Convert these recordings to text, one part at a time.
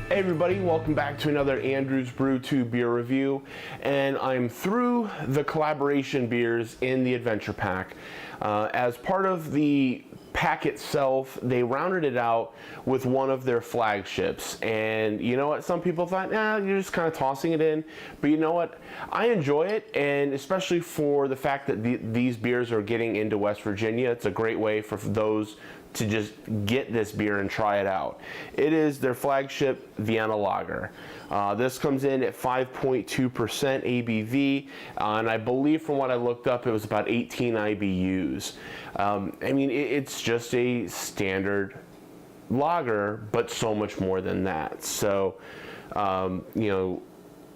Hey everybody, welcome back to another Andrew's BrewTube beer review, and I'm through the collaboration beers in the adventure pack. As part of the pack itself, they rounded it out with one of their flagships, and you know what, some people thought, nah, you're just kind of tossing it in, but you know what, I enjoy it, and especially for the fact that these beers are getting into West Virginia, it's a great way for those to just get this beer and try it out. It is their flagship Vienna Lager. This comes in at 5.2% ABV, and I believe from what I looked up it was about 18 IBUs. I mean, it's just a standard lager, but so much more than that. So, you know,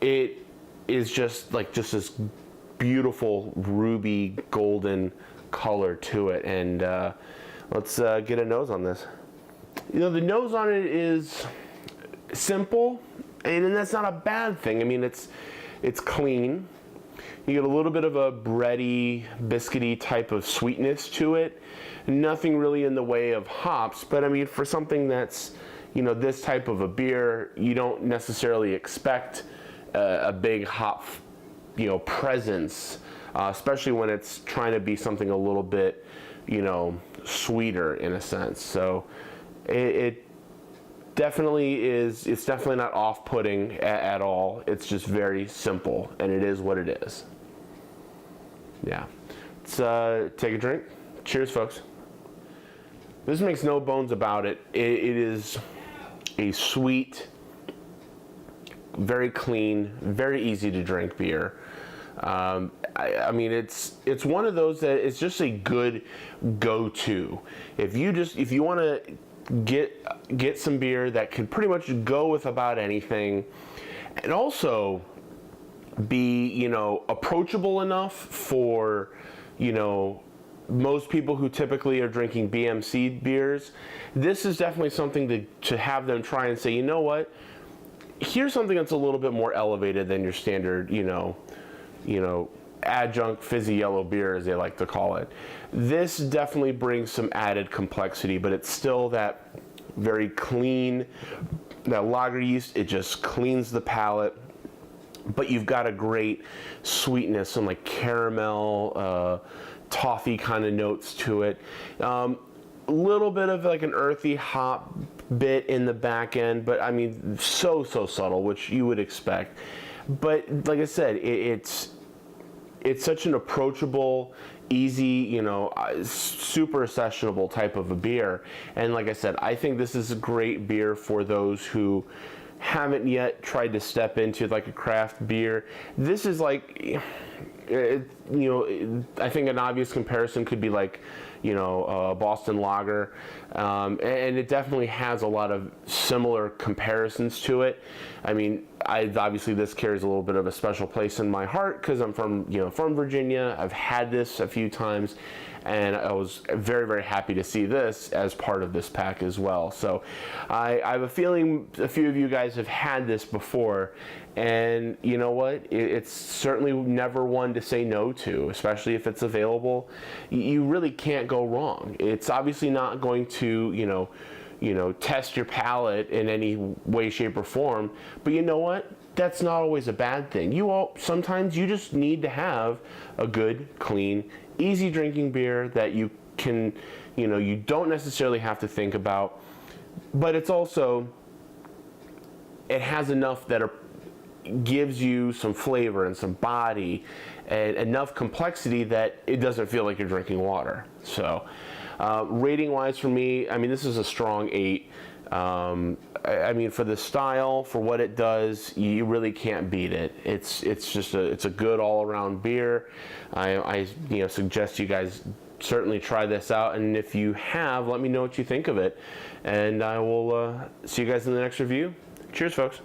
it is just this beautiful ruby golden color to it, and let's get a nose on this. You know, the nose on it is simple, and that's not a bad thing. I mean, it's clean. You get a little bit of a bready, biscuity type of sweetness to it. Nothing really in the way of hops, but I mean, for something that's, you know, this type of a beer, you don't necessarily expect a big hop, you know, presence, especially when it's trying to be something a little bit, you know, sweeter in a sense. So it definitely is, it's definitely not off-putting at all. It's just very simple, and it is what it is. Yeah, let's take a drink. Cheers, folks. This makes no bones about it. It is a sweet, very clean, very easy to drink beer. I mean, it's one of those that it's just a good go-to. If you want to get some beer that can pretty much go with about anything, and also be, you know, approachable enough for, you know, most people who typically are drinking BMC beers, this is definitely something to have them try and say, you know what, here's something that's a little bit more elevated than your standard, you know, adjunct fizzy yellow beer, as they like to call it. This definitely brings some added complexity, but it's still that very clean, that lager yeast, it just cleans the palate, but you've got a great sweetness, some like caramel, toffee kind of notes to it. A little bit of like an earthy hop bit in the back end, but I mean, so subtle, which you would expect. But like I said, it's such an approachable, easy, you know, super sessionable type of a beer. And like I said, I think this is a great beer for those who haven't yet tried to step into like a craft beer. This is like, you know, I think an obvious comparison could be like, you know, Boston Lager, and it definitely has a lot of similar comparisons to it. I mean, obviously this carries a little bit of a special place in my heart because I'm from Virginia. I've had this a few times, and I was very, very happy to see this as part of this pack as well. So I have a feeling a few of you guys have had this before, and you know what? It's certainly never one to say no to, especially if it's available. You really can't go wrong. It's obviously not going to, you know, test your palate in any way, shape, or form, but you know what? That's not always a bad thing. Sometimes you just need to have a good, clean, easy drinking beer that you can, you know, you don't necessarily have to think about, but it's also, it has enough that gives you some flavor and some body and enough complexity that it doesn't feel like you're drinking water. So rating wise for me, I mean, this is a strong 8. I mean, for the style, for what it does, you really can't beat it. It's just it's a good all-around beer. I you know, suggest you guys certainly try this out, and if you have, let me know what you think of it, and I will see you guys in the next review. Cheers, folks.